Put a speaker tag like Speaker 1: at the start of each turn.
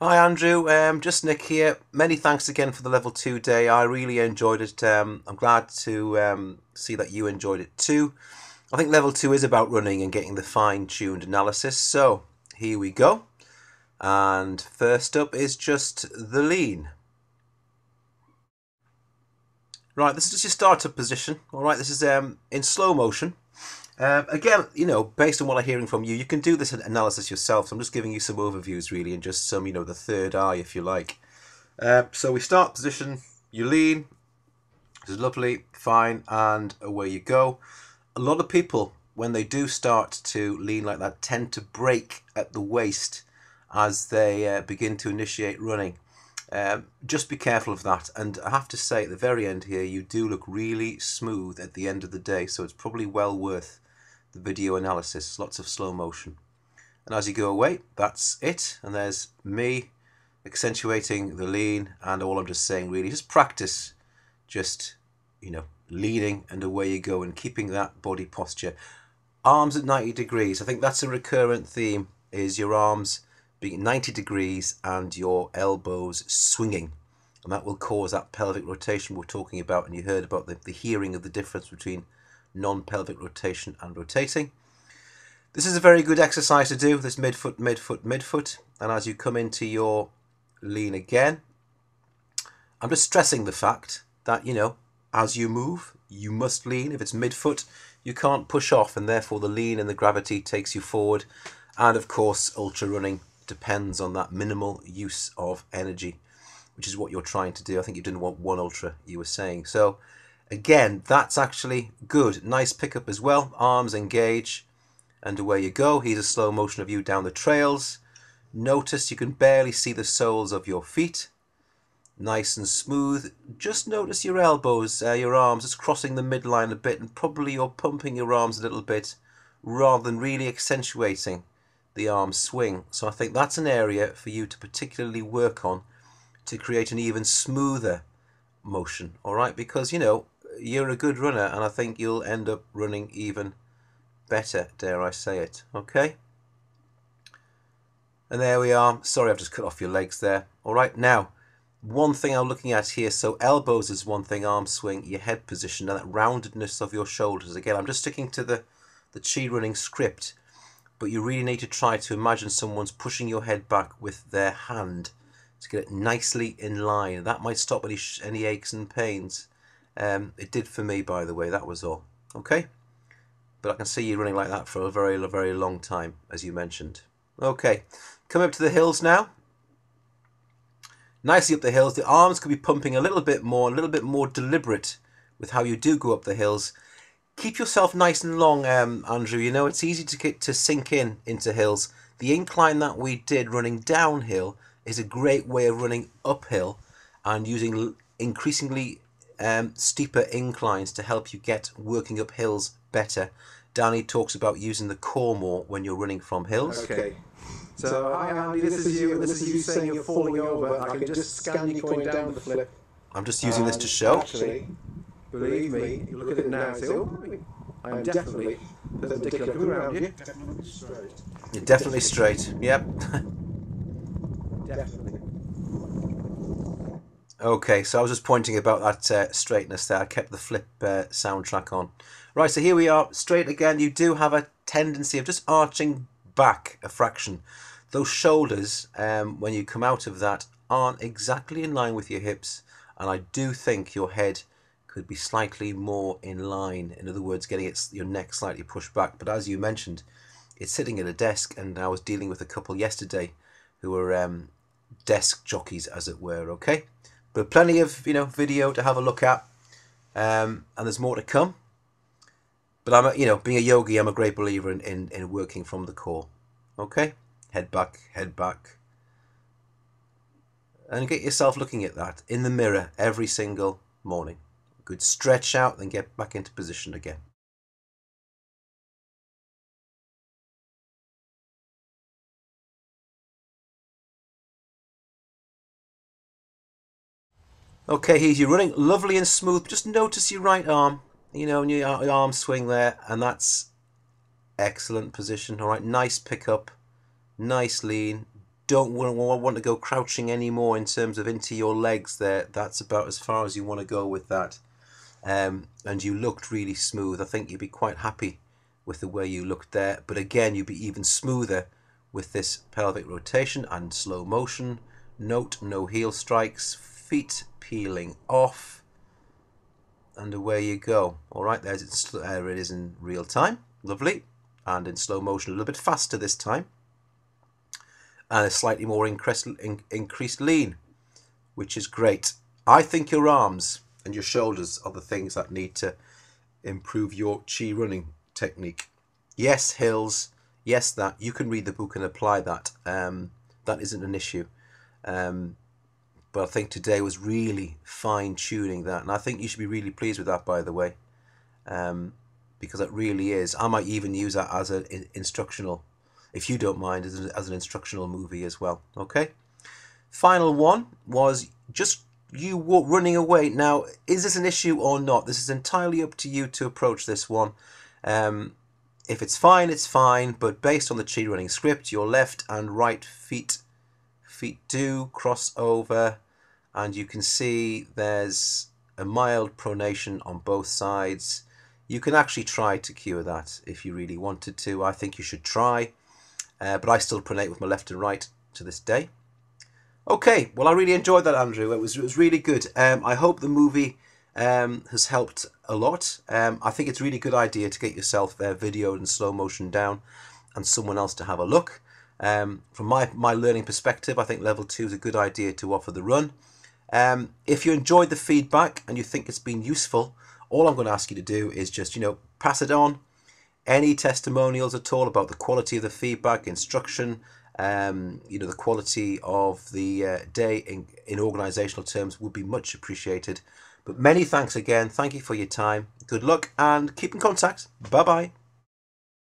Speaker 1: Hi Andrew, just Nick here. Many thanks again for the level 2 day. I really enjoyed it. I'm glad to see that you enjoyed it too. I think level 2 is about running and getting the fine-tuned analysis. So here we go. And first up is just the lean. Right, this is just your startup position. All right, this is in slow motion. Again, based on what I'm hearing from you, you can do this analysis yourself. So I'm just giving you some overviews really and just some, the third eye if you like. So we start position, you lean, this is lovely, fine, and away you go. A lot of people, when they do start to lean like that, tend to break at the waist as they begin to initiate running. Just be careful of that, and I have to say at the very end here you do look really smooth at the end of the day, so it's probably well worth the video analysis. Lots of slow motion, and as you go away, that's it. And there's me accentuating the lean, and all I'm just saying really, just practice just leaning, and away you go, and keeping that body posture. Arms at 90 degrees, I think that's a recurrent theme, is your arms being 90 degrees and your elbows swinging, and that will cause that pelvic rotation we're talking about. And you heard about the hearing of the difference between non-pelvic rotation and rotating. This is a very good exercise to do, this midfoot, midfoot, midfoot. And as you come into your lean again, I'm just stressing the fact that, as you move, you must lean. If it's midfoot, you can't push off, and therefore the lean and the gravity takes you forward. And of course, ultra running depends on that minimal use of energy, which is what you're trying to do. I think you didn't want one ultra, you were saying. So again, that's actually good. Nice pickup as well. Arms engage, and away you go. Here's a slow motion of you down the trails. Notice you can barely see the soles of your feet. Nice and smooth. Just notice your elbows, your arms, just crossing the midline a bit, and probably you're pumping your arms a little bit rather than really accentuating the arm swing. So I think that's an area for you to particularly work on to create an even smoother motion, all right? Because, you're a good runner, and I think you'll end up running even better, dare I say it, okay? And there we are. Sorry, I've just cut off your legs there. All right, now, one thing I'm looking at here, so elbows is one thing, arm swing, your head position, and that roundedness of your shoulders. Again, I'm just sticking to the ChiRunning script, but you really need to try to imagine someone's pushing your head back with their hand to get it nicely in line. That might stop any aches and pains. It did for me, by the way, that was all. Okay? But I can see you running like that for a very, very long time, as you mentioned. Okay, come up to the hills now. Nicely up the hills. The arms could be pumping a little bit more deliberate with how you do go up the hills. Keep yourself nice and long, Andrew. It's easy to get to sink into hills. The incline that we did running downhill is a great way of running uphill and using increasingly steeper inclines to help you get working up hills better. Danny talks about using the core more when you're running from hills.
Speaker 2: Okay. So, hi Andy, this is you, and this is you saying you're falling over. I can just scan you going down the flip.
Speaker 1: I'm just using this to show.
Speaker 2: Actually, believe me, you look at it now and say, oh, I am definitely perpendicular. Come around you. Definitely straight.
Speaker 1: You're definitely straight, yep.
Speaker 2: Definitely.
Speaker 1: Okay, so I was just pointing about that straightness there. I kept the flip soundtrack on. Right, so here we are, straight again. You do have a tendency of just arching back a fraction. Those shoulders, when you come out of that, aren't exactly in line with your hips, and I do think your head could be slightly more in line. In other words, getting your neck slightly pushed back. But as you mentioned, it's sitting at a desk, and I was dealing with a couple yesterday who were desk jockeys, as it were, okay? But plenty of video to have a look at, and there's more to come. But I'm being a yogi, I'm a great believer in working from the core. Okay, head back, and get yourself looking at that in the mirror every single morning. Good stretch out, then get back into position again. Okay, here's you running, lovely and smooth. Just notice your right arm, and your arm swing there, and that's excellent position. All right, nice pickup, nice lean, don't want to go crouching anymore in terms of into your legs there. That's about as far as you want to go with that. And you looked really smooth. I think you'd be quite happy with the way you looked there. But again, you'd be even smoother with this pelvic rotation and slow motion. Note no heel strikes, feet peeling off. And away you go. All right, there it is in real time. Lovely. And in slow motion, a little bit faster this time. And a slightly more increased lean, which is great. I think your arms and your shoulders are the things that need to improve your chi running technique. Yes, hills. Yes, that. You can read the book and apply that. That isn't an issue. But I think today was really fine-tuning that. And I think you should be really pleased with that, by the way. Because it really is. I might even use that as an instructional, if you don't mind, as an instructional movie as well. Okay. Final one was just you running away. Now, is this an issue or not? This is entirely up to you to approach this one. If it's fine, it's fine. But based on the ChiRunning script, your left and right feet do cross over, and you can see there's a mild pronation on both sides. You can actually try to cure that if you really wanted to. I think you should try. But I still pronate with my left and right to this day. Okay, well, I really enjoyed that, Andrew. It was really good. I hope the movie has helped a lot. I think it's a really good idea to get yourself videoed in slow motion down and someone else to have a look. From my learning perspective, I think level 2 is a good idea to offer the run. If you enjoyed the feedback and you think it's been useful, all I'm going to ask you to do is just, pass it on. Any testimonials at all about the quality of the feedback, instruction, the quality of the day in organisational terms would be much appreciated. But many thanks again. Thank you for your time. Good luck and keep in contact. Bye-bye.